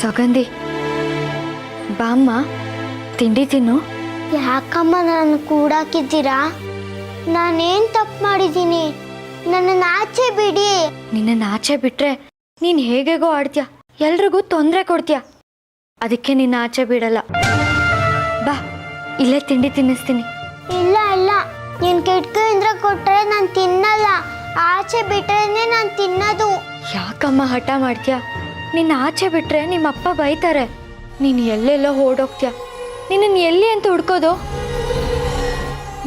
ಸೌಗಂಧಿ ಬಾಮ್ಮ ತಿಂಡಿ ತಿನ್ನು. ಯಾಕಮ್ಮ ನಾನು ಕೂಡಾಕಿದ್ದೀರಾ? ನಾನೇನು ತಪ್ಪು ಮಾಡಿದ್ದೀನಿ? ನನ್ನನ್ನು ಆಚೆ ಬಿಡಿ. ನಿನ್ನನ್ನು ಆಚೆ ಬಿಟ್ರೆ ನೀನು ಹೇಗೇಗೋ ಆಡ್ತೀಯ, ಎಲ್ರಿಗೂ ತೊಂದರೆ ಕೊಡ್ತೀಯ. ಅದಕ್ಕೆ ನಿನ್ನ ಆಚೆ ಬಿಡಲ್ಲ. ಬಾ ಇಲ್ಲೇ ತಿಂಡಿ ತಿನ್ನಿಸ್ತೀನಿ. ಇಲ್ಲ ಇಲ್ಲ, ನೀನು ಕಿಟಕಿಯಿಂದ ಕೊಟ್ಟರೆ ನಾನು ತಿನ್ನಲ್ಲ. ಆಚೆ ಬಿಟ್ರೇನೆ ನಾನು ತಿನ್ನೋದು. ಯಾಕಮ್ಮ ಹಠ ಮಾಡ್ತೀಯ? ನಿನ್ನ ಆಚೆ ಬಿಟ್ರೆ ನಿಮ್ಮಪ್ಪ ಬೈತಾರೆ. ನೀನು ಎಲ್ಲೆಲ್ಲೋ ಓಡೋಗ್ತೀಯ. ನಿನ್ನನ್ನು ಎಲ್ಲಿ ಅಂತ ಹುಡ್ಕೋದು?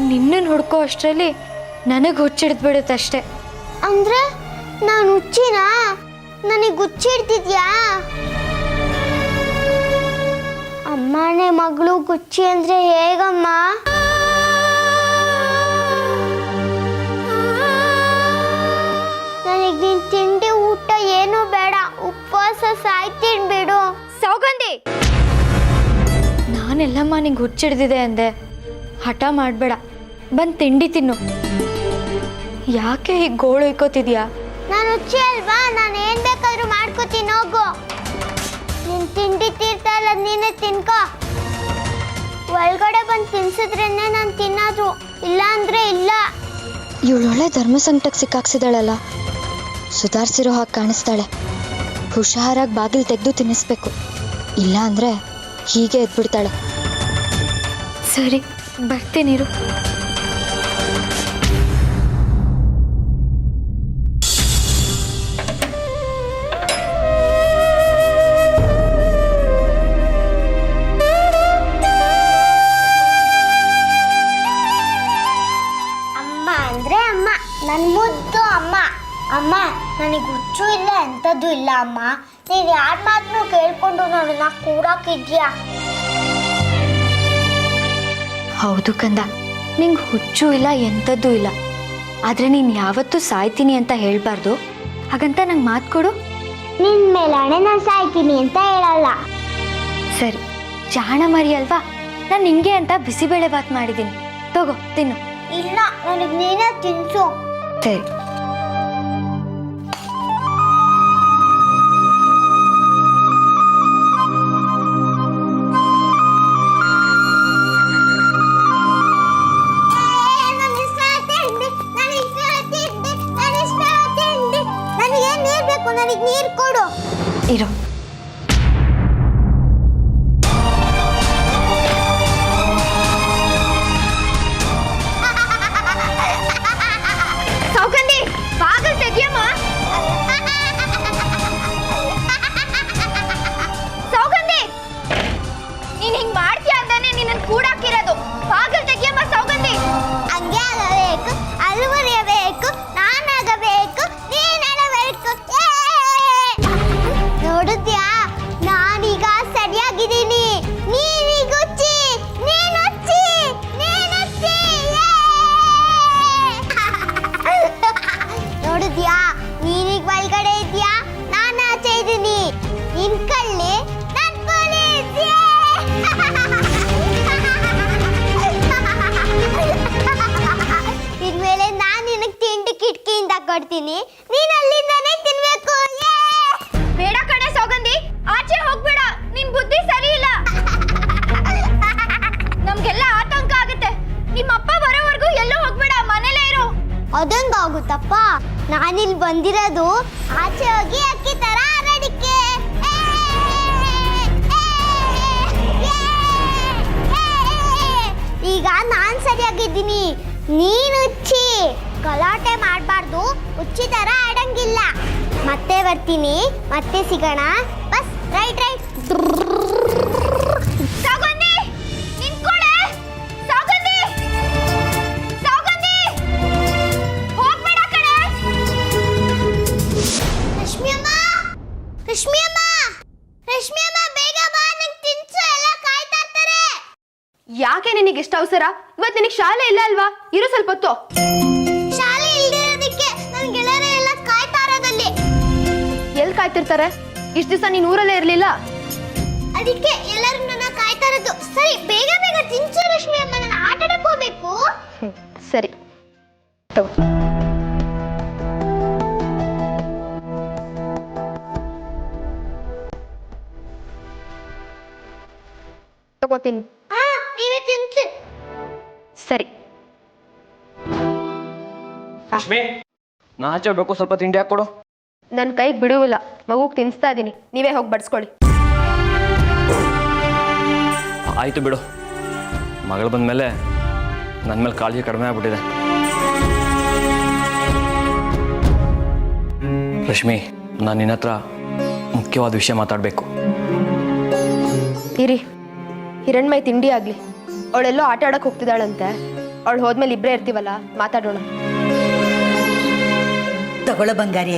ನಿನ್ನನ್ನು ಹುಡ್ಕೋ ಅಷ್ಟರಲ್ಲಿ ನನಗೆ ಹುಚ್ಚಿಡ್ದು ಬಿಡುತ್ತಷ್ಟೆ. ಅಂದ್ರೆ ನಾನು ಹುಚ್ಚಿನಾ? ನನಗೆ ಹುಚ್ಚಿಡ್ತಿದ್ಯಾ? ಅಮ್ಮನೇ ಮಗಳು ಗುಚ್ಚಿ ಅಂದ್ರೆ ಹೇಗಮ್ಮ? ನನಗೆ ನಿನ್ ತಿಂಡಿ ಊಟ ಏನೂ ಬೇಡ, ಉಪವಾಸ ಸಾಯ್ತೀನಿ ಬಿಡು. ಸೌಗಂಧಿ, ನಾನೆಲ್ಲಮ್ಮ ನಿಂಗೆ ಹುಚ್ಚಿಡ್ದಿದೆ ಅಂದೆ. ಹಠ ಮಾಡಬೇಡ, ಬಂದು ತಿಂಡಿ ತಿನ್ನು. ಯಾಕೆ ಹೀಗೆ ಗೋಳು ಇಕ್ಕೋತಿದ್ಯಾ? ನಾನು ಹುಚ್ಚಿ ಅಲ್ವಾ? ನಾನು ಏನು ಬೇಕಾದ್ರೂ ಮಾಡ್ಕೋತೀನಿ, ಹೋಗು. ನಿನ್ ತಿಂಡಿ ತೀರ್ತಾ ಇಲ್ಲ, ನೀನೇ ತಿನ್ಕೋ. ಒಳಗಡೆ ಬಂದು ತಿನ್ಸಿದ್ರೇನೆ ನಾನು ತಿನ್ನೋದು, ಇಲ್ಲ ಅಂದ್ರೆ ಇಲ್ಲ. ಇವಳೊಳ್ಳೆ ಧರ್ಮ ಸಂಕಟಕ್ಕೆ ಸಿಕ್ಕಾಕ್ಸಿದಾಳಲ್ಲ. ಸುಧಾರಿಸಿರೋ ಹಾಗೆ ಕಾಣಿಸ್ತಾಳೆ. ಹುಷಾರಾಗಿ ಬಾಗಿಲು ತೆಗೆದು ತಿನ್ನಿಸ್ಬೇಕು, ಇಲ್ಲ ಅಂದರೆ ಹೀಗೆ ಎದ್ಬಿಡ್ತಾಳೆ. ಸರಿ ಬರ್ತೀನಿರು. ಅಮ್ಮ ಅಂದ್ರೆ ಅಮ್ಮ, ನನ್ನ ಮುದ್ದು ಅಮ್ಮ. ಅಮ್ಮ, ನನಗೆ ಹುಚ್ಚು ಇಲ್ಲ, ಎಂಥದ್ದು ಇಲ್ಲ ಅಮ್ಮ. ನೀನು ಯಾರ ಮಾತನ್ನು ಕೇಳ್ಕೊಂಡು ನನ್ನನ್ನು ಕೂಡಾಕಿದ್ಯಾ? ಹೌದು ಕಂದ, ನಿಂಗೆ ಹುಚ್ಚು ಇಲ್ಲ, ಎಂಥದ್ದು ಇಲ್ಲ. ಆದರೆ ನೀನು ಯಾವತ್ತೂ ಸಾಯ್ತೀನಿ ಅಂತ ಹೇಳಬಾರ್ದು. ಹಾಗಂತ ನಂಗೆ ಮಾತು ಕೊಡು. ನಿನ್ನ ಮೇಲಾಣೆ ನಾನು ಸಾಯ್ತೀನಿ ಅಂತ ಹೇಳಲ್ಲ. ಸರಿ, ಜಾಣ ಮರಿ ಅಲ್ವಾ? ನಾನು ನಿಂಗೆ ಅಂತ ಬಿಸಿಬೇಳೆ ಬಾತ್ ಮಾಡಿದ್ದೀನಿ, ತಗೋ ತಿನ್ನು. ಇಲ್ಲ, ನನಗೆ ನೀನೇ ತಿನ್ಸು. ಸರಿ. ನನಗೆ ನೀರು ಕೊಡು. ಇರೋ. ಸೌಗಂಧಿ, ಬಾಗಿಲು ತೆಗಿಯಮ್ಮ. ಸೌಗಂಧಿ, ನೀನ್ ಹಿಂಗ್ ಮಾಡ್ತೀಯ ಅಂತಾನೆ ನಿನ್ನನ್ನು ಕೂಡಾಕಿರೋದು. ಬಾಗಿಲು ತೆಗಿಯಮ್ಮ ಸೌಗಂಧಿ. ಹಂಗೆ ಆಗಬೇಕು, ಅಳುವರಿಯಬೇಕು, ನಾನಾಗಬೇಕು, ನೀನಾಗಬೇಕು. ನೋಡಿದ್ಯಾ, ನಾನೀಗ ಸರಿಯಾಗಿದ್ದೀನಿ. ನೀನೀಗ ಹುಚ್ಚಿ, ನೀನು ಹುಚ್ಚಿ, ನೀನು ಹುಚ್ಚಿ. ನೋಡಿದ್ಯಾ, ನೀನೀಗ ಒಳಗಡೆ ಇದೆಯಾ, ನಾನು ಆಚೆ ಇದ್ದೀನಿ. ನಿನ್ ಕಳ್ಳಿ, ನನ್ ಪೊಲೀಸ್. ಇನ್ಮೇಲೆ ನಾನು ನಿನಗೆ ತಿಂಡಿ ಕಿಟಕಿಯಿಂದ ಕೊಡ್ತೀನಿ, ನೀನು ಅಲ್ಲಿಂದಾನೇ ತಿನ್ಬೇಕು. ಬೇಡ ಕಣೆ ಸೌಗಂಧಿ, ಆಚೆ ಹೋಗ್ಬೇಡ. ನಿನ್ ಬುದ್ಧಿ ಸರಿ ಇಲ್ಲ. ನಮ್ಗೆಲ್ಲ ಆತಂಕ ಆಗುತ್ತೆ. ನಿಮ್ಮಪ್ಪ ಬರೋವರೆಗೂ ಎಲ್ಲೂ ಹೋಗ್ಬೇಡ, ಮನೇಲೇ ಇರು. ಅದಂಗಾಗುತ್ತಪ್ಪ? ನಾನಿಲ್ಲಿ ಬಂದಿರೋದು ಆಚೆ ಹೋಗಿ ಅಕ್ಕಿ ತರ ಆರಾಡಿಕೆ. ಈಗ ನಾನ್ ಸರಿಯಾಗಿದ್ದೀನಿ, ನೀನು ಹುಚ್ಚಿ. ಗಲಾಟೆ ಮಾಡಬಾರ್ದು, ಹುಚ್ಚಿ ತರ ಆಡಂಗಿಲ್ಲ. ಮತ್ತೆ ಬರ್ತೀನಿ, ಮತ್ತೆ ಸಿಗೋಣ. Bus right right. ಸೌಗಂಧಿ, ನಿಂತ್ಕೊಳ್ಳೆ. ಸೌಗಂಧಿ, ಸೌಗಂಧಿ, ಹೋಗ್ಬೇಡ ಕಣೆ. ರಶ್ಮಿ ಅಮ್ಮ, ರಶ್ಮಿ ಅಮ್ಮ, ರಶ್ಮಿ ಅಮ್ಮ, ಬೇಗ ಬಾ, ನಂಗೆ ತಿನ್ಸು, ಎಲ್ಲ ಕಾಯ್ತಾ ಇರ್ತಾರೆ. ಯಾಕೆ ನಿನಗೆ ಇಷ್ಟ ಅವಸರ? ಇವತ್ತು ನಿನಗೆ ಶಾಲೆ ಇಲ್ಲ ಅಲ್ವಾ? ಇರು ಸ್ವಲ್ಪ ಹೊತ್ತು. ಶಾಲೆ ಇಲ್ದಿರೋದಕ್ಕೆ ನನ್ನ ಗೆಳೆಯರು ಎಲ್ಲ ಕಾಯ್ತಾ ಇರೋದಲ್ಲಿ. ಎಲ್ಲಿ ಕಾಯ್ತಿರ್ತಾರೆ? ಇಷ್ಟು ದಿವಸ ನೀನು ಊರಲ್ಲೇ ಇರಲಿಲ್ಲ. ಅದಕ್ಕೆ ಎಲ್ಲರೂ ನನ್ನ ಕಾಯ್ತಾ ಇರೋದು. ಸರಿ, ಬೇಗ ಬೇಗ ತಿನ್ಸು ರಶ್ಮಿ ಅಮ್ಮ, ನಾನು ಆಟ ಆಡಕ್ಕೆ ಹೋಗ್ಬೇಕು. ಸರಿ ತಗೋ. ಮಾಡ್ಕೋತೀನಿ. ನೀವೇ ತಿನ್ಸಿ. ಸರಿ. ಲಕ್ಷ್ಮಿ, ನಾ ಆಚೆ ಬೇಕು, ಸ್ವಲ್ಪ ತಿಂಡಿ ಹಾಕೊಡು. ನನ್ನ ಕೈಗೆ ಬಿಡುವಿಲ್ಲ, ಮಗುಗೆ ತಿನ್ನಿಸ್ತಾ ಇದ್ದೀನಿ, ನೀವೇ ಹೋಗಿ ಬಡಿಸ್ಕೊಳ್ಳಿ. ಆಯಿತು ಬಿಡು, ಮಗಳು ಬಂದಮೇಲೆ ನನ್ನ ಮೇಲೆ ಕಾಳಜಿ ಕಡಿಮೆ ಆಗ್ಬಿಟ್ಟಿದೆ. ರಶ್ಮಿ, ನಾನು ನಿನ್ನ ಹತ್ರ ಮುಖ್ಯವಾದ ವಿಷಯ ಮಾತಾಡಬೇಕು. ಇರಿ, ಹಿರಣ್ಮೈ ತಿಂಡಿ ಆಗಲಿ. ಅವಳೆಲ್ಲೋ ಆಟ ಆಡಕ್ಕೆ ಹೋಗ್ತಿದ್ದಾಳಂತೆ. ಅವಳು ಹೋದ್ಮೇಲೆ ಇಬ್ಬರೇ ಇರ್ತೀವಲ್ಲ, ಮಾತಾಡೋಣ. ತಗೊಳ್ಳೋ ಬಂಗಾರಿ,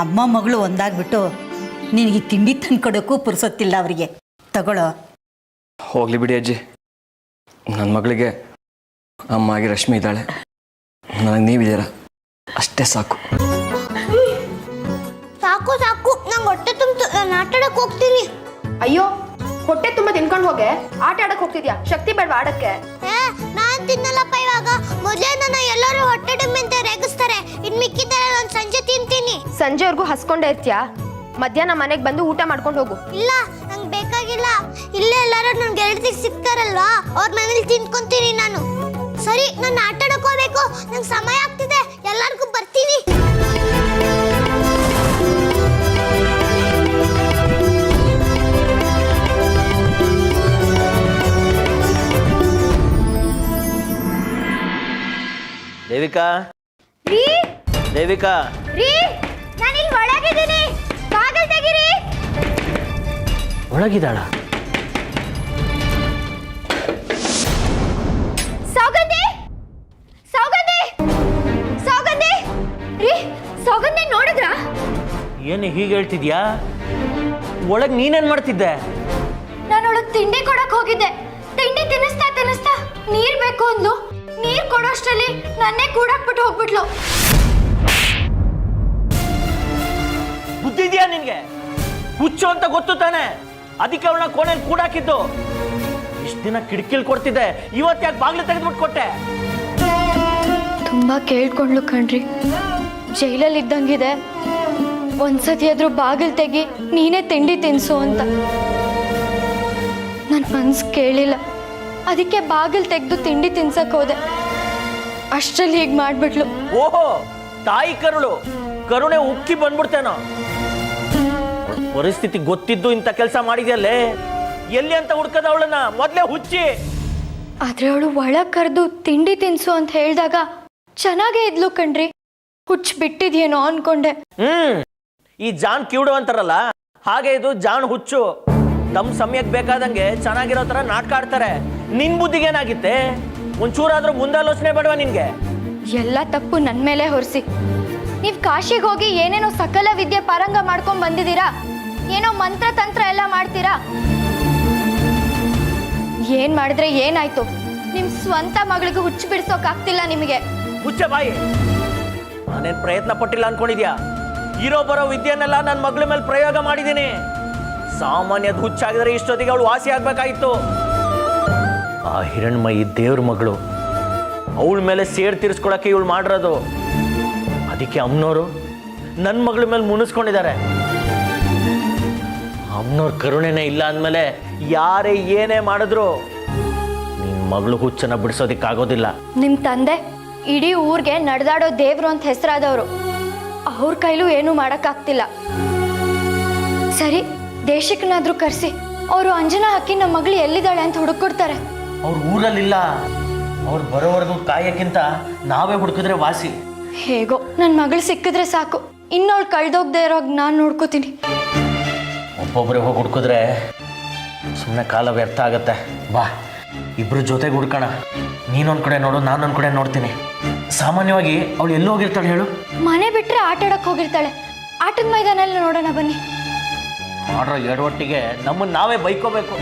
ಅಮ್ಮ ಮಗಳು ಒಂದಾಗ್ಬಿಟ್ಟು ನಿನಗೆ ತಿಂಡಿ ತಂದು ಕೊಡೋಕ್ಕೂ ಪುರ್ಸೊತ್ತಿಲ್ಲ ಅವರಿಗೆ. ತಗೊಳ್ಳೋ. ಹೋಗ್ಲಿ ಬಿಡಿ ಅಜ್ಜಿ, ನನ್ನ ಮಗಳಿಗೆ ಅಮ್ಮಾಗಿ ರಶ್ಮಿ ಇದ್ದಾಳೆ, ನನಗೆ ನೀವಿದ್ದೀರ, ಅಷ್ಟೇ ಸಾಕು. ಸಾಕು ಸಾಕು, ನಂಗೆ ಹೊಟ್ಟೆ ತುಂಬಿತು, ನಾನು ಆಟ ಆಡಕ್ಕೆ ಹೋಗ್ತೀನಿ. ಅಯ್ಯೋ, ಹೊಟ್ಟೆ ತುಂಬ ತಿನ್ಕೊಂಡು ಹೋಗೆ, ಆಟ ಆಡಕ್ಕೆ ಹೋಗ್ತಿದ್ಯಾ? ಶಕ್ತಿ ಬೇಡವಾ ಆಡಕ್ಕೆ? ನಾನು ತಿನ್ನಲ್ಲಪ್ಪ ಇವಾಗ. ಮೊದಲೇ ನನ್ನ ಎಲ್ಲರೂ ಹೊಟ್ಟೆ ತುಂಬಿ ಅಂತ ರೇಗಿಸ್ತಾರೆ. ಇನ್ನು ಮಿಕ್ಕಿದ್ದಾರೆ ನಾನು ಸಂಜೆ ತಿಂತೀನಿ. ಸಂಜೆವರೆಗೂ ಹಸ್ಕೊಂಡೇ ಇರ್ತೀಯಾ? ಮಧ್ಯಾಹ್ನ ಮನೆಗೆ ಬಂದು ಊಟ ಮಾಡ್ಕೊಂಡು ಹೋಗು. ಇಲ್ಲ, ನಂಗೆ ಬೇಕಾಗಿಲ್ಲ. ಇಲ್ಲೇ ಎಲ್ಲರೂ ನನ್ನ ಗೆಳತಿಗೆ ಸಿಗ್ತಾರಲ್ವಾ, ಅವ್ರ ಮನೇಲಿ ತಿನ್ಕೊಂತೀನಿ ನಾನು. ಸರಿ, ನಾನು ಆಟ ಆಡಕ್ಕೆ ಹೋಗ್ಬೇಕು, ನಂಗೆ ಸಮಯ ಆಗ್ತಿದೆ. ಎಲ್ಲರಿಗೂ ಬರ್ತೀನಿ. ದೇವಿಕಾ, ರೀ ದೇವಿಕಾ, ರೀ, ನಾನು ಇಲ್ಲಿ ಒಳಗಿದ್ದೀನಿ, ಬಾಗಿಲು ತೆಗೀರಿ. ಒಳಗಿದ್ದಾಳ? ಸೌಗಂಧಿ, ಸೌಗಂಧಿ, ಸೌಗಂಧಿ, ರೀ, ಸೌಗಂಧಿ ನೋಡಿದ್ರಾ? ಏನು ಹೀಗೆ ಹೇಳ್ತಿದ್ಯಾ? ಒಳಗೆ ನೀನೇನ್ ಮಾಡ್ತಿದ್ದೆ? ನಾನು ಅವಳಿಗೆ ತಿಂಡಿ ಕೊಡಕ್ ಹೋಗಿದ್ದೆ. ತಿಂಡಿ ತಿನ್ನಿಸ್ತಾ ತಿನ್ನಿಸ್ತಾ ನೀರ್ ಬೇಕು ಅಂದ್ಲು. ನೀರ್ ಕೊಡೋಷ್ಟರಲ್ಲಿ ನನ್ನೇ ಕೂಡಾಕ್ಬಿಟ್ಟು ಹೋಗ್ಬಿಟ್ಲು. ಬುದ್ಧಿದ್ಯಾ ನಿನ್ಗೆ? ಹುಚ್ಚು ಅಂತ ಗೊತ್ತು ತಾನೆ, ಅದಕ್ಕೆ ಅವಳನ್ನ ಕೋಣೆಯಲ್ಲಿ ಕೂಡಾಕಿದ್ದು. ಇಷ್ಟ ದಿನ ಕಿಟಕಿಲ್ ಕೊಡ್ತಿದ್ದೆ, ಇವತ್ತು ಯಾಕೆ ಬಾಗ್ಲು ತೆಗೆದ್ಬಿಟ್ಟು ಕೊಟ್ಟೆ? ತುಂಬಾ ಕೇಳ್ಕೊಂಡ್ಲು ಕಣ್ರಿ, ಜೈಲಲ್ಲಿ ಇದ್ದಂಗಿದೆ. ಒಂದ್ಸತಿ ಆದ್ರೂ ಬಾಗಿಲು ತೆಗಿ, ನೀನೇ ತಿಂಡಿ ತಿನ್ಸು ಅಂತ. ನನ್ನ ಮನ್ಸು ಕೇಳಿಲ್ಲ, ಅದಕ್ಕೆ ಬಾಗಿಲು ತೆಗೆದು ತಿಂಡಿ ತಿನ್ಸಕ್ ಹೋದೆ. ಅಷ್ಟರಲ್ಲಿ ಹೀಗೆ ಮಾಡ್ಬಿಟ್ಲು. ಓಹೋ, ತಾಯಿ ಕರುಳು, ಕರುಣೆ ಉಕ್ಕಿ ಬಂದ್ಬಿಡ್ತೇನೋ. ಪರಿಸ್ಥಿತಿ ಗೊತ್ತಿದ್ದು ಇಂಥ ಕೆಲಸ ಮಾಡಿದ್ಯಲ್ಲೇ, ಎಲ್ಲಿ ಅಂತ ಹುಡ್ಕದ ಅವಳನ್ನ? ಮೊದ್ಲೇ ಹುಚ್ಚಿ. ಆದ್ರೆ ಅವಳು ಒಳಗ್ ಕರೆದು ತಿಂಡಿ ತಿನ್ಸು ಅಂತ ಹೇಳಿದಾಗ ಚೆನ್ನಾಗೇ ಇದ್ಲು ಕಣ್ರಿ. ಹುಚ್ಚು ಬಿಟ್ಟಿದ್ಯೇನೋ ಅನ್ಕೊಂಡೆ. ಈ ಜಾನ್ ಕಿವುಡು ಅಂತಾರಲ್ಲ, ಹಾಗೆ ಇದು ಜಾನ್ ಹುಚ್ಚು. ತಮ್ಮ ಸಮಯಕ್ಕೆ ಬೇಕಾದಂಗೆ ಚೆನ್ನಾಗಿರೋ ತರ ನಾಟಕ ಆಡ್ತಾರೆ. ನಿನ್ ಬುದ್ಧಿಗೇನಾಗಿತ್ತೆ? ಒಂಚೂರಾದ್ರೂ ಮುಂದಾಲೋಚನೆ ಬೇಡವಾ ನಿನ್ಗೆ? ಎಲ್ಲ ತಪ್ಪು ನನ್ನ ಮೇಲೆ ಹೊರಿಸಿ. ನೀವು ಕಾಶಿಗೆ ಹೋಗಿ ಏನೇನೋ ಸಕಲ ವಿದ್ಯೆ ಪಾರಂಗ ಮಾಡ್ಕೊಂಡ್ ಬಂದಿದ್ದೀರಾ, ಏನೋ ಮಂತ್ರ ತಂತ್ರ ಎಲ್ಲ ಮಾಡ್ತೀರಾ. ಏನ್ ಮಾಡಿದ್ರೆ ಏನಾಯ್ತು? ನಿಮ್ ಸ್ವಂತ ಮಗಳಿಗೆ ಹುಚ್ಚು ಬಿಡ್ಸೋಕ್ ಆಗ್ತಿಲ್ಲ ನಿಮಗೆ. ಹುಚ್ಚ ಬಾಯಿ, ನಾನೇನ್ ಪ್ರಯತ್ನ ಪಟ್ಟಿಲ್ಲ ಅನ್ಕೊಂಡಿದ್ಯಾ? ಇರೋ ಬರೋ ವಿದ್ಯೆನೆಲ್ಲ ನನ್ನ ಮಗಳ ಮೇಲೆ ಪ್ರಯೋಗ ಮಾಡಿದ್ದೀನಿ. ಸಾಮಾನ್ಯದ ಹುಚ್ಚಾಗಿದ್ರೆ ಇಷ್ಟೊತ್ತಿಗೆ ಅವಳು ವಾಸಿ ಆಗ್ಬೇಕಾಗಿತ್ತು. ಆ ಹಿರಣ್ಮಯಿ ದೇವ್ರ ಮಗಳು, ಅವಳ ಮೇಲೆ ಸೇಡ್ ತೀರಿಸ್ಕೊಳಕ್ಕೆ ಇವಳು ಮಾಡಿರೋದು. ಅದಕ್ಕೆ ಅಮ್ಮನವರು ನನ್ನ ಮಗಳ ಮೇಲೆ ಮುನಿಸ್ಕೊಂಡಿದ್ದಾರೆ. ಅಮ್ಮನವ್ರ ಕರುಣೆನೇ ಇಲ್ಲ ಅಂದಮೇಲೆ ಯಾರೇ ಏನೇ ಮಾಡಿದ್ರು ನಿನ್ನ ಮಗಳು ಹುಚ್ಚನ್ನ ಬಿಡಿಸೋದಕ್ಕಾಗೋದಿಲ್ಲ. ನಿಮ್ ತಂದೆ ಇಡೀ ಊರ್ಗೆ ನಡೆದಾಡೋ ದೇವ್ರು ಅಂತ ಹೆಸರಾದವರು. ಅವ್ರ ಕೈಲೂ ಏನೂ ಮಾಡೋಕ್ಕಾಗ್ತಿಲ್ಲ. ಸರಿ, ದೇಶಕ್ಕನಾದ್ರೂ ಕರೆಸಿ ಅವರು ಅಂಜನಾ ಹಾಕಿ ನಮ್ಮ ಮಗಳು ಎಲ್ಲಿದ್ದಾಳೆ ಅಂತ ಹುಡುಕೊಡ್ತಾರೆ. ಅವ್ರ ಊರಲ್ಲಿಲ್ಲ, ಅವ್ರು ಬರೋವರೆಗೂ ಕಾಯಕ್ಕಿಂತ ನಾವೇ ಹುಡುಕಿದ್ರೆ ವಾಸಿ. ಹೇಗೋ ನನ್ನ ಮಗಳು ಸಿಕ್ಕಿದ್ರೆ ಸಾಕು, ಇನ್ನವಳು ಕಳ್ದೋಗ್ದೇ ಇರೋಗ್ ನಾನು ನೋಡ್ಕೋತೀನಿ. ಒಬ್ಬೊಬ್ಬರೇ ಹೋಗಿ ಹುಡುಕಿದ್ರೆ ಸುಮ್ಮನೆ ಕಾಲ ವ್ಯರ್ಥ ಆಗತ್ತೆ. ಬಾ, ಇಬ್ರು ಜೊತೆಗೆ ಹುಡ್ಕೋಣ. ನೀನೊಂದು ಕಡೆ ನೋಡು, ನಾನೊಂದು ಕಡೆ ನೋಡ್ತೀನಿ. ಸಾಮಾನ್ಯವಾಗಿ ಅವಳು ಎಲ್ಲಿ ಹೋಗಿರ್ತಾಳೆ ಹೇಳು? ಮನೆ ಬಿಟ್ಟರೆ ಆಟ ಆಡಕ್ಕೆ ಹೋಗಿರ್ತಾಳೆ. ಆಟದ ಮೈದಾನಲ್ಲಿ ನೋಡೋಣ ಬನ್ನಿ. ಮಾಡೋ ಎಡವಟ್ಟಿಗೆ ನಮ್ಮನ್ನು ನಾವೇ ಬೈಕೋಬೇಕು.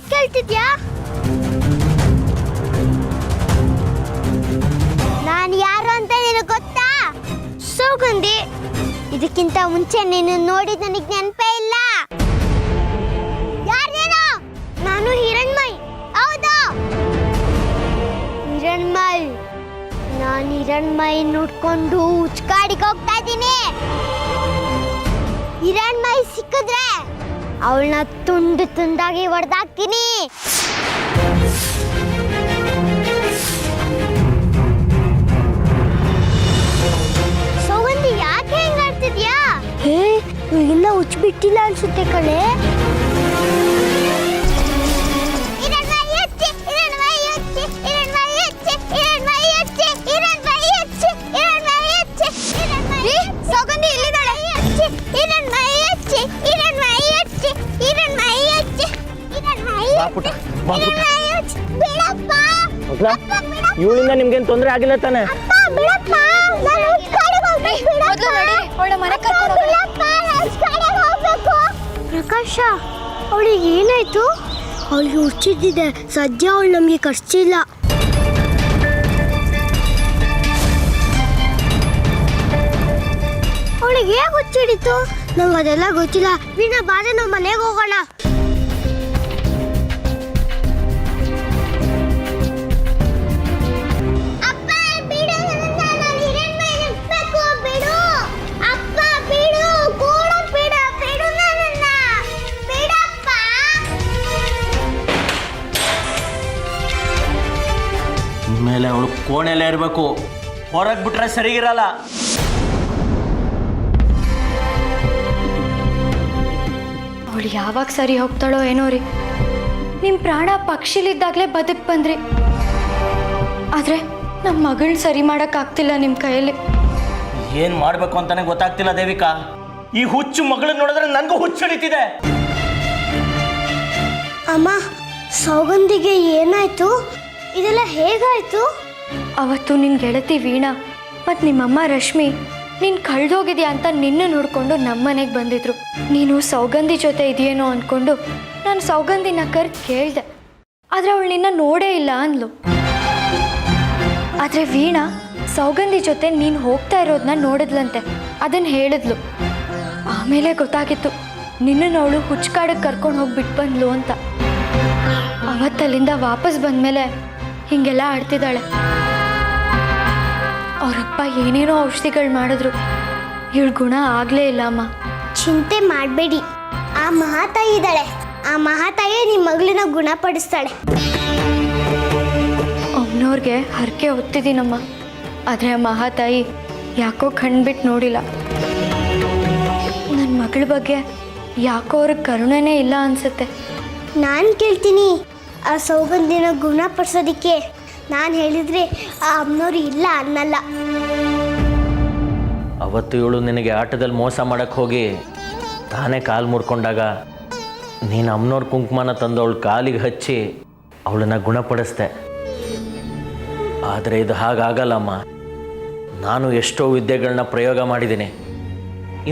ಹೀಗ್ ಕೇಳ್ತಿದ್ಯಾ? ನಾನು ಯಾರು ಅಂತ ನಿನಗೆ ಗೊತ್ತಾ? ಸೌಗಂಧಿ. ಇದಕ್ಕಿಂತ ಮುಂಚೆ ನೀನು ನೋಡಿದ ನನಗೆ ನೆನಪೇ ಇಲ್ಲ. ಯಾರು ನೀನು? ನಾನು ಹಿರಣ್ಮಯ್. ಹೌದಾ? ಹಿರಣ್ಮಯ್. ನಾನು ಹಿರಣ್ಮಯ್ ನೋಡ್ಕೊಂಡು ಉಚ್ಕಾಡಿಗೆ ಹೋಗ್ತಾ ಇದ್ದೀನಿ. ಹಿರಣ್ಮಯ್ ಸಿಕ್ಕಿದ್ರೆ ಅವಳನ್ನ ತುಂಡು ತುಂಡಾಗಿ ಹೊಡೆದಾಕ್ತೀನಿ. ಸೌಗಂಧಿ, ಯಾಕೆ ಹೆಂಗ್ ಆಡ್ತಿದ್ಯಾ? ಹೇ, ಇನ್ನ ಉಚ್ಬಿಟ್ಟಿಲ್ಲ ಅನ್ಸುತ್ತೆ ಕಣೆ. ಸೌಗಂಧಿ ಇಲ್ಲಿದ್ದಾಳೆ. ಇವಳಿಂದ ನಿಮ್ಗೇನು ತೊಂದರೆ ಆಗಿಲ್ಲ ತಾನೆ? ಪ್ರಕಾಶ, ಅವಳಿಗೆ ಏನಾಯ್ತು? ಅವಳಿಗೆ ಹುಚ್ಚಿದ್ದಿದೆ. ಸದ್ಯ ಅವಳು ನಮಗೆ ಕರ್ಚಿಲ್ಲ. ಅವಳಿಗೆ ಹೇಗೆ ಹುಚ್ಚಿಡಿತು? ನಂಗೆ ಅದೆಲ್ಲ ಗೊತ್ತಿಲ್ಲ. ವೀಣಾ, ಬಾರೆ ನಾವು ಮನೆಗೆ ಹೋಗೋಣ. ಮೇಲೆ ಅವಳು ಕೋಣೆಲ್ಲೇ ಇರಬೇಕು. ಹೊರಗೆ ಬಿಟ್ರೆ ಸರಿಗಿರಲ್ಲ. ಅವಳು ಯಾವಾಗ ಸರಿ ಹೋಗ್ತಾಳೋ ಏನೋ ರೀ. ನಿಮ್ಮ ಪ್ರಾಣ ಪಕ್ಷಿಲಿದ್ದಾಗಲೇ ಬದುಕ್ ಬಂದ್ರಿ. ಆದರೆ ನಮ್ಮ ಮಗಳನ್ನ ಸರಿ ಮಾಡೋಕ್ಕಾಗ್ತಿಲ್ಲ ನಿಮ್ಮ ಕೈಯಲ್ಲಿ. ಏನು ಮಾಡಬೇಕು ಅಂತಾನೆ ಗೊತ್ತಾಗ್ತಿಲ್ಲ ದೇವಿಕಾ. ಈ ಹುಚ್ಚು ಮಗಳನ್ನ ನೋಡಿದ್ರೆ ನನಗೂ ಹುಚ್ಚು ಹಿಡಿತಿದೆ. ಅಮ್ಮ, ಸೌಗಂಧಿಗೆ ಏನಾಯ್ತು? ಇದೆಲ್ಲ ಹೇಗಾಯ್ತು? ಅವತ್ತು ನಿನ್ನ ಗೆಳತಿ ವೀಣಾ ಮತ್ತು ನಿಮ್ಮಮ್ಮ ರಶ್ಮಿ ನೀನು ಕಳೆದೋಗಿದ್ಯಾ ಅಂತ ನಿನ್ನ ನೋಡಿಕೊಂಡು ನಮ್ಮ ಮನೆಗೆ ಬಂದಿದ್ರು. ನೀನು ಸೌಗಂಧಿ ಜೊತೆ ಇದೆಯೇನೋ ಅಂದ್ಕೊಂಡು ನಾನು ಸೌಗಂಧಿನ ಕರೆದು ಕೇಳಿದೆ. ಆದರೆ ಅವಳು ನಿನ್ನ ನೋಡೇ ಇಲ್ಲ ಅಂದ್ಲು. ಆದರೆ ವೀಣಾ ಸೌಗಂಧಿ ಜೊತೆ ನೀನು ಹೋಗ್ತಾ ಇರೋದನ್ನ ನೋಡಿದ್ಲಂತೆ. ಅದನ್ನು ಹೇಳಿದ್ಲು. ಆಮೇಲೆ ಗೊತ್ತಾಗಿತ್ತು ನಿನ್ನನ್ನು ಅವಳು ಹುಚ್ಕಾಡಕ್ಕೆ ಕರ್ಕೊಂಡು ಹೋಗಿ ಬಿಟ್ಟು ಬಂದ್ಲು ಅಂತ. ಅವತ್ತಲ್ಲಿಂದ ವಾಪಸ್ ಬಂದಮೇಲೆ ಹೀಗೆಲ್ಲ ಆಡ್ತಿದ್ದಾಳೆ. ಅವರಪ್ಪ ಏನೇನೋ ಔಷಧಿಗಳು ಮಾಡಿದ್ರು, ಇವಳು ಗುಣ ಆಗಲೇ ಇಲ್ಲ ಅಮ್ಮ. ಚಿಂತೆ ಮಾಡಬೇಡಿ. ಆ ಮಹಾತಾಯಿ ಇದ್ದಾಳೆ. ಆ ಮಹಾತಾಯಿ ನಿಮ್ಮ ಮಗಳನ್ನ ಗುಣಪಡಿಸ್ತಾಳೆ. ಅಮ್ಮನವ್ರಿಗೆ ಹರಕೆ ಹೊತ್ತಿದ್ದೀನಮ್ಮ. ಆದರೆ ಆ ಮಹಾತಾಯಿ ಯಾಕೋ ಕಣ್ಬಿಟ್ಟು ನೋಡಿಲ್ಲ. ನನ್ನ ಮಗಳ ಬಗ್ಗೆ ಯಾಕೋ ಅವ್ರಿಗೆ ಕರುಣೆನೇ ಇಲ್ಲ ಅನಿಸುತ್ತೆ. ನಾನು ಕೇಳ್ತೀನಿ, ಆ ಸೌಗಂಧಿನ ಗುಣಪಡಿಸೋದಕ್ಕೆ ನಾನು ಹೇಳಿದರೆ ಆ ಅಮ್ಮನವ್ರು ಇಲ್ಲ ಅನ್ನಲ್ಲ. ಅವತ್ತು ಇವಳು ನಿನಗೆ ಆಟದಲ್ಲಿ ಮೋಸ ಮಾಡಕ್ಕೆ ಹೋಗಿ ತಾನೇ ಕಾಲು ಮುರ್ಕೊಂಡಾಗ ನೀನು ಅಮ್ಮನವ್ರ ಕುಂಕುಮನ ತಂದು ಅವಳು ಕಾಲಿಗೆ ಹಚ್ಚಿ ಅವಳನ್ನು ಗುಣಪಡಿಸ್ದೆ. ಆದರೆ ಇದು ಹಾಗಾಗಲ್ಲಮ್ಮ. ನಾನು ಎಷ್ಟೋ ವಿದ್ಯೆಗಳನ್ನ ಪ್ರಯೋಗ ಮಾಡಿದ್ದೀನಿ.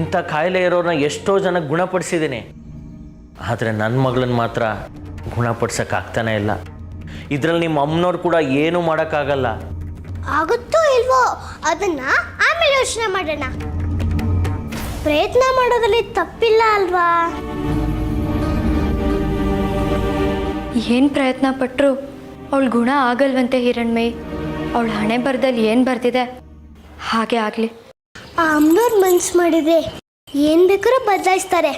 ಇಂಥ ಕಾಯಿಲೆ ಇರೋರನ್ನ ಎಷ್ಟೋ ಜನಕ್ಕೆ ಗುಣಪಡಿಸಿದ್ದೀನಿ. ಆದರೆ ನನ್ನ ಮಗಳನ್ನ ಮಾತ್ರ ಗುಣಪಡಿಸೋಕ್ಕಾಗ್ತಾನೆ ಇಲ್ಲ. ಇದರಲ್ಲಿ ನಿಮ್ಮ ಅಮ್ಮನವ್ರು ಕೂಡ ಏನೂ ಮಾಡೋಕ್ಕಾಗಲ್ಲ. ಆಗುತ್ತೋ ಇಲ್ವೋ ಅದನ್ನ ಆಮೇಲೆ ಯೋಚನೆ ಮಾಡೋಣ. ಪ್ರಯತ್ನ ಮಾಡೋದ್ರಲ್ಲಿ ತಪ್ಪಿಲ್ಲ ಅಲ್ವಾ? ಏನು ಪ್ರಯತ್ನ ಪಟ್ಟರು ಅವಳು ಗುಣ ಆಗಲ್ವಂತೆ ಹಿರಣ್ಮಯಿ. ಅವಳ ಹಣೆ ಬರದಲ್ಲಿ ಏನು ಬರ್ತಿದೆ ಹಾಗೆ ಆಗಲಿ. ಆ ಅಮ್ಮನವ್ರು ಮನ್ಸು ಮಾಡಿದ್ರೆ ಏನು ಬೇಕಾದ್ರೂ ಬದಲಾಯಿಸ್ತಾರೆ.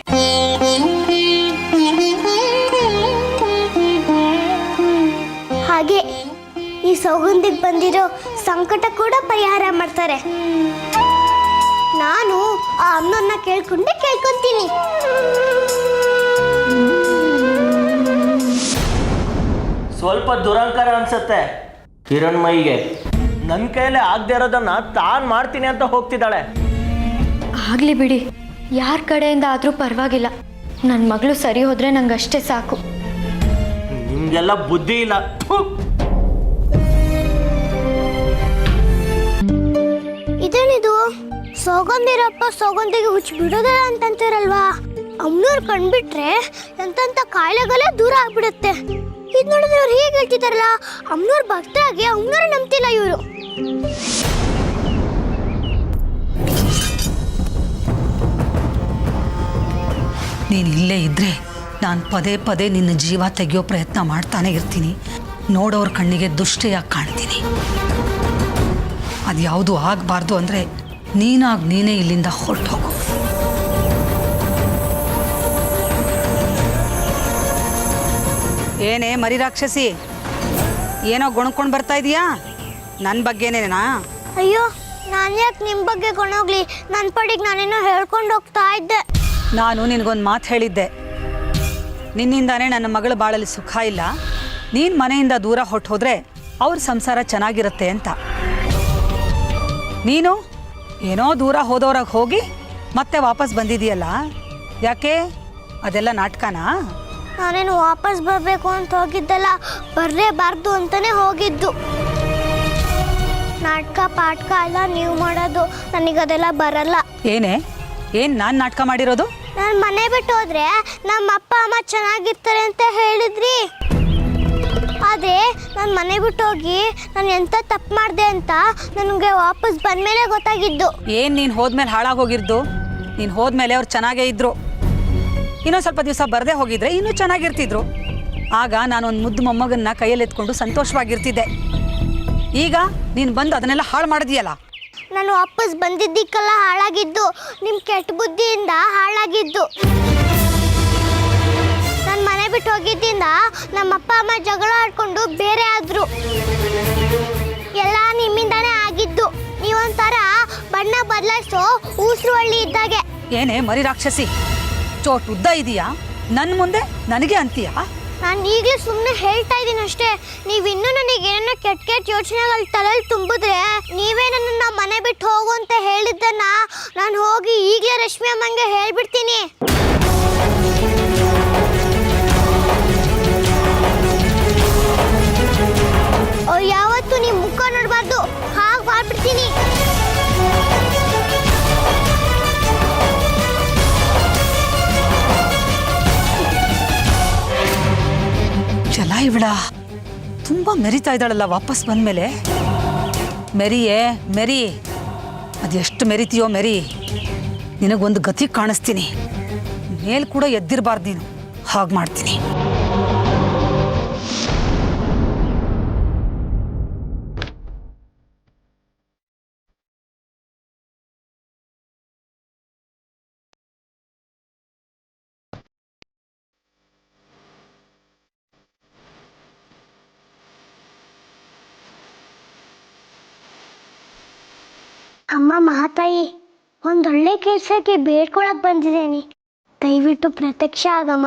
ಹಾಗೆ ಈ ಸೌಗಂಧಿಗೆ ಬಂದಿರೋ ಸಂಕಟ ಕೂಡ ಪರಿಹಾರ ಮಾಡ್ತಾರೆ. ನಾನು ಆ ಅಮ್ಮನವ್ರನ್ನ ಕೇಳ್ಕೊಂತೀನಿ. ಸ್ವಲ್ಪ ದುರಂಕಾರ ಅನ್ಸುತ್ತೆ ಹಿರಣ್ಮಯಿಗೆ. ನನ್ನ ಕೈಯಲ್ಲಿ ಆಗದೆ ಇರೋದನ್ನ ತಾನು ಮಾಡ್ತೀನಿ ಅಂತ ಹೋಗ್ತಿದ್ದಾಳೆ. ಆಗಲಿ ಬಿಡಿ, ಯಾರ ಕಡೆಯಿಂದ ಆದರೂ ಪರವಾಗಿಲ್ಲ. ನನ್ನ ಮಗಳು ಸರಿ ಹೋದರೆ ನಂಗೆ ಅಷ್ಟೇ ಸಾಕು. ನಿಮಗೆಲ್ಲ ಬುದ್ಧಿ ಇಲ್ಲ. ಇದೇನಿದು? ಸೌಗಂಧಿರಪ್ಪ ಸೌಗಂಧಿಗೆ ಹುಚ್ಚು ಬಿಡೋದಿಲ್ಲ ಅಂತಂತೀರಲ್ವಾ? ಅಮ್ಮನವ್ರು ಕಂಡ್ಬಿಟ್ರೆ ಎಂತೆಂಥ ಕಾಯಿಲೆಗಳೇ ದೂರ ಆಗ್ಬಿಡುತ್ತೆ. ಇದು ನೋಡಿದ್ರೆ ಅವ್ರು ಹೇಗೆ ಹೇಳ್ತಿದಾರಲ್ಲ, ಅಮ್ಮನವ್ರ ಭಕ್ತರಾಗಿ ಅಮ್ಮನವ್ರು ನಂಬ್ತಿಲ್ಲ ಇವರು. ನೀನು ಇಲ್ಲೇ ಇದ್ದರೆ ನಾನು ಪದೇ ಪದೇ ನಿನ್ನ ಜೀವ ತೆಗೆಯೋ ಪ್ರಯತ್ನ ಮಾಡ್ತಾನೆ ಇರ್ತೀನಿ. ನೋಡೋರ ಕಣ್ಣಿಗೆ ದುಷ್ಟಯಾಗಿ ಕಾಣ್ತೀನಿ. ಅದು ಯಾವುದು ಆಗಬಾರ್ದು ಅಂದರೆ ನೀನೇ ಇಲ್ಲಿಂದ ಹೊರಟು ಹೋಗು. ಏನೇ ಮರಿ ರಾಕ್ಷಸಿ, ಏನೋ ಗೊಣ್ಕೊಂಡು ಬರ್ತಾ ಇದೀಯಾ? ನನ್ನ ಬಗ್ಗೆನೇನಾ? ಅಯ್ಯೋ, ನಾನು ಯಾಕೆ ನಿಮ್ಮ ಬಗ್ಗೆ ಕೊಂಡೋಗ್ಲಿ? ನನ್ನ ಪಡಿಗೆ ನಾನೇನೋ ಹೇಳ್ಕೊಂಡು ಹೋಗ್ತಾ ಇದ್ದೆ. ನಾನು ನಿನಗೊಂದು ಮಾತು ಹೇಳಿದ್ದೆ. ನಿನ್ನಿಂದಾನೇ ನನ್ನ ಮಗಳ ಬಾಳಲ್ಲಿ ಸುಖ ಇಲ್ಲ, ನೀನು ಮನೆಯಿಂದ ದೂರ ಹೊಟ್ಟು ಹೋದರೆ ಅವ್ರ ಸಂಸಾರ ಚೆನ್ನಾಗಿರುತ್ತೆ ಅಂತ. ನೀನು ಏನೋ ದೂರ ಹೋದವ್ರಾಗ ಹೋಗಿ ಮತ್ತೆ ವಾಪಸ್ ಬಂದಿದೆಯಲ್ಲ, ಯಾಕೆ? ಅದೆಲ್ಲ ನಾಟಕನಾ? ನಾನೇನು ವಾಪಸ್ ಬರಬೇಕು ಅಂತ ಹೋಗಿದ್ದಲ್ಲ, ಬರಲೇಬಾರ್ದು ಅಂತಾನೆ ಹೋಗಿದ್ದು. ನಾಟಕ ಪಾಠಕ ಎಲ್ಲ ನೀವು ಮಾಡೋದು, ನನಗದೆಲ್ಲ ಬರಲ್ಲ. ಏನು ನಾನು ನಾಟಕ ಮಾಡಿರೋದು? ನಾನು ಮನೆ ಬಿಟ್ಟು ಹೋದ್ರೆ ನಮ್ಮ ಅಪ್ಪ ಅಮ್ಮ ಚೆನ್ನಾಗಿರ್ತಾರೆ ಅಂತ ಹೇಳಿದ್ರಿ. ಆದರೆ ನಾನು ಮನೆ ಬಿಟ್ಟು ಹೋಗಿ ನಾನು ಎಂಥ ತಪ್ಪು ಮಾಡಿದೆ ಅಂತ ನನಗೆ ವಾಪಸ್ ಬಂದಮೇಲೆ ಗೊತ್ತಾಗಿದ್ದು. ಏನು ನೀನು ಹೋದ್ಮೇಲೆ ಹಾಳಾಗೋಗಿರ್ದು? ನೀನು ಹೋದ್ಮೇಲೆ ಅವ್ರು ಚೆನ್ನಾಗೇ ಇದ್ರು. ಇನ್ನೊಂದು ಸ್ವಲ್ಪ ದಿವಸ ಬರದೇ ಹೋಗಿದ್ರೆ ಇನ್ನೂ ಚೆನ್ನಾಗಿರ್ತಿದ್ರು. ಆಗ ನಾನೊಂದು ಮುದ್ದು ಮೊಮ್ಮಗನ್ನ ಕೈಯಲ್ಲಿ ಎತ್ಕೊಂಡು ಸಂತೋಷವಾಗಿರ್ತಿದ್ದೆ. ಈಗ ನೀನು ಬಂದು ಅದನ್ನೆಲ್ಲ ಹಾಳು ಮಾಡಿದೀಯಲ್ಲ. ನಾನು ವಾಪಸ್ ಬಂದಿದ್ದಕ್ಕೆಲ್ಲ ಹಾಳಾಗಿದ್ದು ನಿಮ್ಮ ಕೆಟ್ಟ ಬುದ್ಧಿಯಿಂದ ಹಾಳಾಗಿದ್ದು. ನಾನು ಮನೆ ಬಿಟ್ಟು ಹೋಗಿದ್ದಿಂದ ನಮ್ಮ ಅಪ್ಪ ಅಮ್ಮ ಜಗಳ ಆಡ್ಕೊಂಡು ಬೇರೆ ಆದರು. ಎಲ್ಲ ನಿಮ್ಮಿಂದಾನೇ ಆಗಿದ್ದು. ನೀವೊಂಥರ ಬಣ್ಣ ಬದಲಾಯಿಸೋ ಊಸರು ಹಳ್ಳಿ ಇದ್ದಾಗೆ. ಏನೇ ಮರಿ ರಾಕ್ಷಸಿ, ಚೋಟ್ ಉದ್ದ ಇದೆಯಾ? ನನ್ನ ಮುಂದೆ ನನಗೆ ಅಂತೀಯಾ? ನಾನು ಈಗಲೇ ಸುಮ್ಮನೆ ಹೇಳ್ತಾ ಇದ್ದೀನಿ ಅಷ್ಟೇ. ನೀವಿನ್ನೂ ನನಗೆ ಏನೋ ಕೆಟ್ಟ ಯೋಚನೆಗಳು ತಲೆಯಲ್ಲಿ ತುಂಬಿದ್ರೆ ನೀವೇ ನನ್ನನ್ನು ಮನೆ ಬಿಟ್ಟು ಹೋಗು ಅಂತ ಹೇಳಿದ್ದನ್ನ ನಾನು ಹೋಗಿ ಈಗಲೇ ರಶ್ಮಿ ಅಮ್ಮಂಗೆ ಹೇಳ್ಬಿಡ್ತೀನಿ. ಅವ್ರು ಯಾವತ್ತೂ ನಿಮ್ಮ ಮುಖ ನೋಡಬಾರ್ದು, ಹಾಗೆ ಮಾಡ್ಬಿಡ್ತೀನಿ. ಚಲ ಇವಳ ತುಂಬ ಮೆರಿತಾ ಇದ್ದಾಳಲ್ಲ ವಾಪಸ್ ಬಂದಮೇಲೆ. ಮೆರಿಯೇ ಮೆರಿ, ಅದೆಷ್ಟು ಮೆರಿತೀಯೋ ಮೆರಿ. ನಿನಗೊಂದು ಗತಿ ಕಾಣಿಸ್ತೀನಿ. ಮೇಲ್ ಕೂಡ ಎದ್ದಿರಬಾರ್ದು ನೀನು, ಹಾಗೆ ಮಾಡ್ತೀನಿ. ಅಮ್ಮ ಮಹಾತಾಯಿ, ಒಂದೊಳ್ಳೆ ಕೆಲಸಕ್ಕೆ ಬೇಡ್ಕೊಳಕ್ ಬಂದಿದ್ದೀನಿ. ದಯವಿಟ್ಟು ಪ್ರತ್ಯಕ್ಷ ಆಗಮ್ಮ.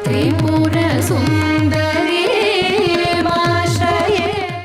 ತ್ರಿಪುರ ಸುಂದರಿ